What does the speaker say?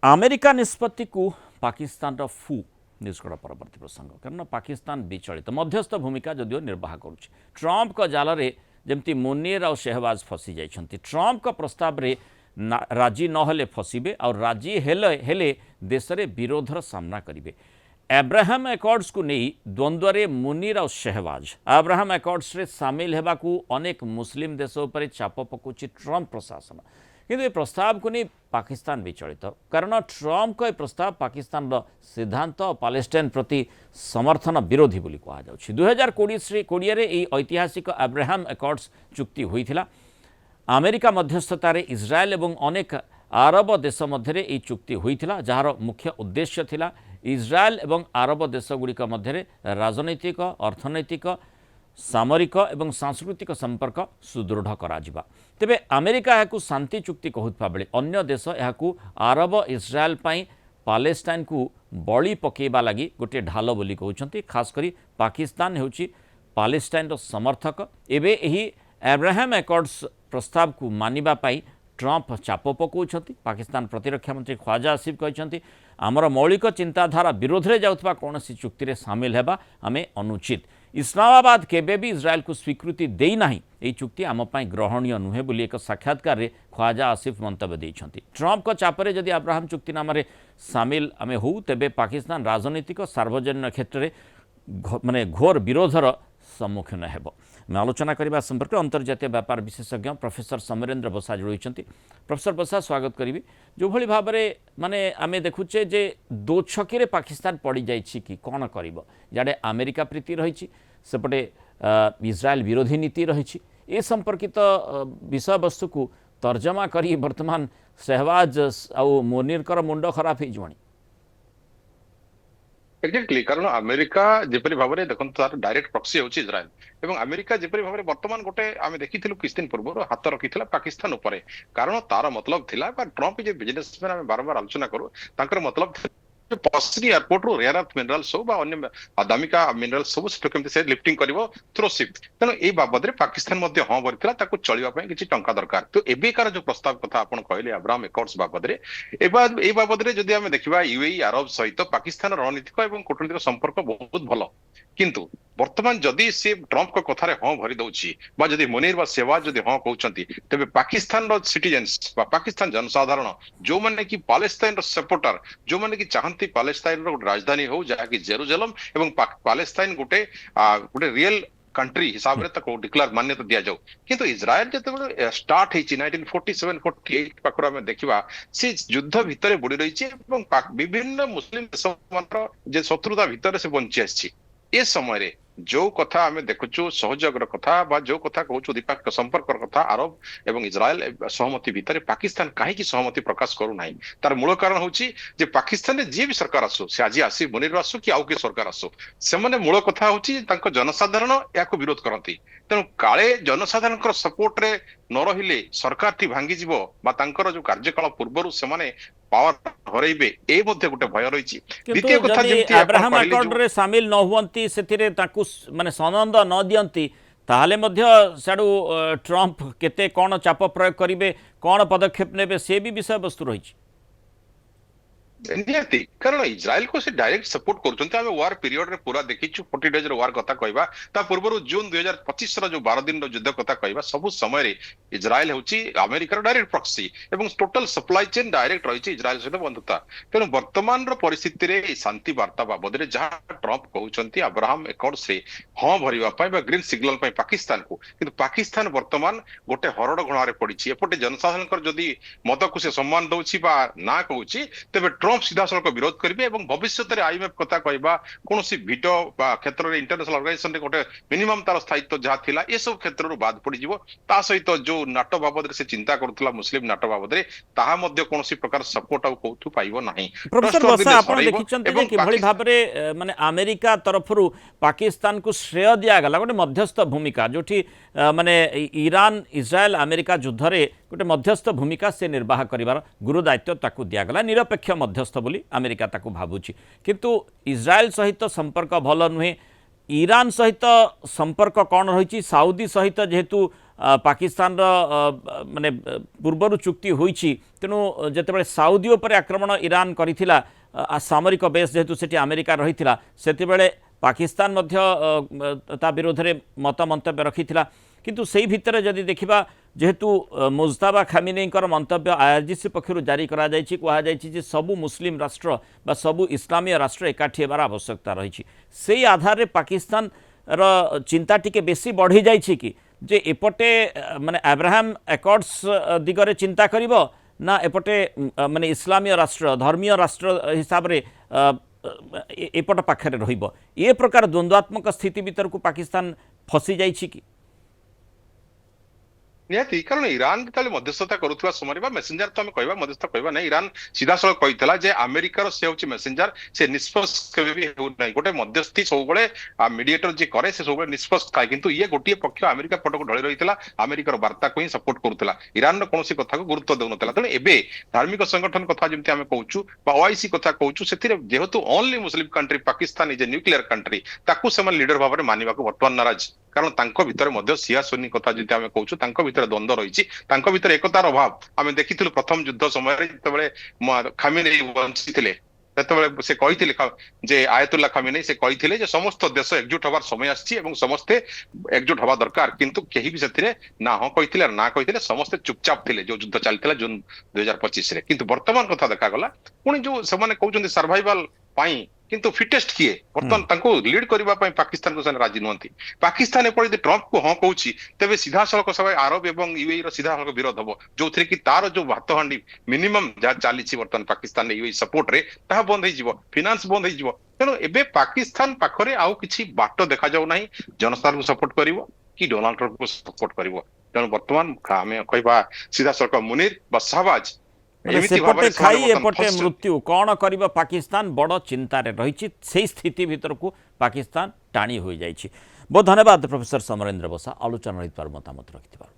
America निष्पत्ति को पाकिस्तान फू निष्कड़ परवर्ती प्रसंग कारण पाकिस्तान विचलित मध्यस्थ भूमिका जदिव निर्वाह करुच्ची ट्रंप का जाल में जमती मुनीर और शहबाज फसी जाइछंती ट्रंप का प्रस्ताव रे राजी नहले फसबे और राजी हेले देश में विरोधर सामना करेंगे। अब्राहम एकॉर्ड्स को नहीं द्वंद्व मुनीर और शहबाज अब्राहम एकॉर्ड्स रे सामिल होगा अनेक मुस्लिम देश पर चाप पकाउछि ट्रंप प्रशासन किंतु ये प्रस्ताव को नहीं पाकिस्तान विचलित कारण ट्रंप का प्रस्ताव पाकिस्तान सिद्धांत पैलेस्टाइन प्रति समर्थन विरोधी बोली कहुच्छी 2020 ऐतिहासिक अब्राहम एकॉर्ड्स चुक्ति होता अमेरिका मध्यस्थतार इज्राएल और अनेक आरब देश मध्य ये चुक्ति होता जार मुख्य उद्देश्य थिला इज्राएल और आरब देशगुड़िक मध्य राजनैतिक अर्थनैतिक सामरिक और सांस्कृतिक संपर्क सुदृढ़ करा तेबे अमेरिका यहाँ शांति चुक्ति कहूता बेले अन्य देश यहाँ आरब इज्राएल पैलेस्टाइन को बलि पकेबा लगी गोटे ढाल बोली कहते खासकर पाकिस्तान होची पैलेस्टाइन समर्थक एवं यही अब्राहम एकॉर्ड्स प्रस्ताव को मानिबा पाई ट्रंप चाप पकाउछंती पाकिस्तान प्रतिरक्षा मंत्री ख्वाजा आसिफ कहते आमर मौलिक चिंताधारा विरोध में जाउथबा कौनसी चुक्ति रे शामिल हेबा आमे अनुचित इस्लामाबाद केबे भी इज्राएल को स्वीकृति देई नाही एई चुक्ति आम पाई ग्रहणीय नुहे बोली एक साक्षात्कार रे ख्वाजा आसिफ मंतव्य देइछंती ट्रंप को चापरे जदि अब्राहम चुक्तिनामा रे शामिल आमे हो तेबे पाकिस्तान राजनीतिक सार्वजनिक क्षेत्र में माने घोर विरोधर सम्मुखीन हेब मैं आलोचना करने संपर्क अंतर्जातीय व्यापार विशेषज्ञ प्रोफेसर समरेन्द्र बसा जोड़ी प्रोफेसर बसा स्वागत करी जो भली भाव में माने आमे देखुचे जे दो छकी पाकिस्तान पड़ी जाइए कि कौन कर अमेरिका प्रीति रही सेपटे इज्राएल विरोधी नीति रही ए संपर्कित विषय वस्तु को तर्जमा करी वर्तमान शहबाज आउ मुनीर मुंड खराब हो एक्जाक्टली कारण अमेरिका जेपरी भाव में देखो तार डायरेक्ट प्रॉक्सी होची इज्राएल एवं अमेरिका जेपरी भाव में वर्तमान गोटे आमे देखिथिलु किछ दिन पूर्व हाथ रखिथिला पाकिस्तान उपरे कारण तार मतलब थिला बा ट्रंप जे बिजनेसमैन आमे बारंबार आलोचना करू तांकर मतलब पश्चिमी एयरपोर्ट रू रेयर अर्थ मिनरल्स हो अन्य दामिका मिनरल्स सब केमती से लिफ्टिंग करिवो थ्रो शिप तेणु ए बाबद रे पाकिस्तान मध्य हाँ भरथिला ताको चलिबा पय किछि टंका दरकार तो एबेकार जो प्रस्ताव कथा आपण कहले अब्राहम एकॉर्ड्स बाबद रे ए बाबद रे जदि आमे देखिबा यूएई अरब सहित पाकिस्तान रणनीतिक एवं कूटनीतिक संपर्क बहुत भलो किंतु वर्तमान जदि से ट्रंप को कथारे हाँ भरी दउछि बा जदि मुनीर बा सेवाज जदि हाँ कहउछंती तबे पाकिस्तान रो सिटीजन्स बा पाकिस्तान जनसाधारण जो माने कि पैलेस्टाइन रो सपोर्टर जो माने कि चाहंती पैलेस्टाइन रो राजधानी हो जहा कि जेरूसलम एवं पैलेस्टाइन गोटे रियल कंट्री हिसाब रे तको डिक्लेयर मान्यता दिया जाऊ किंतु इज्राएल जते स्टार्ट हेछि 1947 48 पाखरा में देखिबा से युद्ध भितरे बुडी रहिछि एवं विभिन्न मुस्लिम देशमंत्र जे शत्रुता भितरे से बंची आछि ए समय रे जो कथा आमे देखुछु सहयोगर कथा बा जो कथा कहूछु द्विपक्षीय संपर्क कथा अरब एवं इज्राएल सहमति भितर पाकिस्तान काहे की सहमति प्रकाश करू नाही तार मूल कारण होची जे पाकिस्तान रे जे भी सरकार आसो से आज आसी मुनीर आसो कि आउ के सरकार आसो से माने मूल कथा होची तांको जनसाधारण याको विरोध करंती तेनु काळे जनसाधारण सपोर्ट रे न रहिले सरकार टी भांगी जीवो बा तांकर जो कार्यकाल पूर्वरु से माने पावर हरइबे ए मध्ये गोटे भय रहिछि द्वितीय कथा जेमति अब्राहम एकॉर्ड रे शामिल न हुवंती सेथिरे ताकू माने सनंद न दियंती ताहले मध्य साडू ट्रंप केते कोन चाप प्रयोग करिवे कोन पदक्षेप नेबे से भी विषय वस्तु रहिछि नियति कारण इज्राएल को से डायरेक्ट सपोर्ट करछन्ते आमे वार पीरियड रे पूरा देखिछु 40 डेज रो वार कथा कहबा ता पूर्वरु जून 2025 रो जो 12 दिन रो युद्ध कथा कहबा सब समय रे इज्राएल होची अमेरिका रो डायरेक्ट प्रॉक्सी एवं टोटल सप्लाई चेन डायरेक्ट रहिछि इज्राएल सहित बंधुता तेनु वर्तमान रो परिस्थिति रे शांति वार्ता बाबद रे जहां ट्रंप कहउछन्ती अब्राहम एकॉर्ड्स रे हां भरिबा पय बा ग्रीन सिग्नल पय पाकिस्तान को किंतु पाकिस्तान वर्तमान गोटे हरड घणा रे पडिछि एपटे जनसाधारण कर जदी मत को से सम्मान दउछि बा ना कहउछि तबे ट्रंप सीधा सड़क विरोध करेंगे और भविष्य में आईएमएफ कथा कहवा कौन भिटो क्षेत्र में इंटरनेशनल ऑर्गेनाइजेशन गोटे मिनिमम तार स्थायित्व जहाँ थिला ये सब क्षेत्र बाद पड़ो ता सहित जो नाटो बाबद से चिंता करुला मुस्लिम नाटो बाबद ताहा मध्य कौन प्रकार सपोर्ट आउ कौथु पाइबो नाही प्रोफेसर बसा आपण देखिचंते जे किभଳି भाबरे माने अमेरिका तरफरु पाकिस्तान को श्रेय दिया गला गोटे मध्यस्थ भूमिका जोठी माने ईरान इज्राएल अमेरिका युद्ध रे गोटे मध्यस्थ भूमिका से निर्वाह करिवार गुरु दायित्व ताकू दिया गला निरपेक्ष मध्यस्थ बोली अमेरिका ताकू भाबुची किंतु इज्राएल सहित संपर्क भल नुहे ईरान सहित संपर्क कौन रही साउदी सहित जेहेतु पाकिस्तान माने पूर्वर चुक्ति होईछि तेणु जेतेबेले साउदी उपरे आक्रमण ईरान करिथिला सामरिक बेस जेहेतु सेठी अमेरिका रहिथिला सेतेबेले पाकिस्तान मध्य ता विरोध में मत मंतव्य रखिथिला किंतु सेही भितर जदि देखिबा जेहेतु मुज्तबा खामिनेईकर मंतव्य आईआरजीसी पक्षर जारी करा जायछि कुहा जायछि जे सबु मुस्लिम राष्ट्र बा सबु इस्लामीय राष्ट्र एकाठी हेबार आवश्यकता रही से आधार रे पाकिस्तान र चिंता टिके बेसी बढ़ी जायछि कि जे एपटे माने अब्राहम एकॉर्ड्स दिगरे चिंता करिवो ना एपटे माने इस्लामीय राष्ट्र धर्मीय राष्ट्र हिसाब रे एपट पाखे रहिबो ए प्रकार द्वंद्वात्मक स्थिति भीतर को पाकिस्तान फसी जायछि कि निहाती कारण ईरान जेतले मध्यस्थता करुवा समय मेसेंजर तो आम कह मध्यस्थ कहवा ना ईरान सीधा सड़क कही जे अमेरिकार से हूँ मेसेंजर से निष्पक्ष केवे भी होना गोटे मध्यस्थी सब मीडिएटर जी करे से सब निष्पक्ष थाए किंतु ये गोटे पक्ष अमेरिका पटक ढली रही अमेरिकार वार्ता को ही सपोर्ट करुला ईरान कौन कथा को गुरुत्व देउनथला तेणु एबे धार्मिक संगठन कथा जमती आम कहूँ ओआईसी कथा कहूँ से जेहेतु only Muslim country Pakistan is a nuclear country ताकू से लीडर भाव में मानिबा वर्तमान नाराज कारण तांको भितर मध्य सिया सुन्नी कथा जदि आम कहूँ तांको भितर द्वंद्व रही तांको भितर एकतार अभाव आम देखिथिलु प्रथम युद्ध समय जेतेबेले खामेनेई बंचिथिले सेतेबेले से कहिथिले जे आयतुल्लाह खामेनेई से कहिथिले जे समस्त देश एकजुट होबार समय आछि एवं समस्ते एकजुट होबा दरकार किंतु केही भी सेथिरे ना हो कहिथिले ना कहिथिले समस्ते चुपचाप थिले जो युद्ध चलथिला जून 2025 रे किंतु वर्तमान कथा देखा गला पुणी जो सेमाने कहउछन्ती सर्वाइवल पाई किंतु फिटेस्ट किए बर्तमान तांको लीड करबा पई पाकिस्तान को राजी नुहंती पाकिस्तान एपरि यदि ट्रम्प को हाँ कहूँ तेबे सीधा सड़क सब अरब एवं यूएई रो सीधा सड़क विरोध हम जो थे कि तार जो भात हांडी मिनिमम जहाँ चली बर्तमान पाकिस्तान यूएई सपोर्ट रे ताहा बंद हो फिनान्स बंद हो तेणु एबे पाकिस्तान पाखरे आउ किछि बाट देखा जाउ नाही जनसाधारण को सपोर्ट करिवो कि डोनाल्ड ट्रम्प को सपोर्ट करिवो तेणु बर्तमान आमे कहबा सीधा सड़क मुनीर बा शहबाज सेपटे खाई एपटे मृत्यु कौन कर पाकिस्तान बड़ चिंतार रही से स्थिति भीतर को पाकिस्तान टाणी हो जाइए। बहुत धन्यवाद प्रोफेसर समरेंद्र बसा आलोचना मतामत रखिथिबार।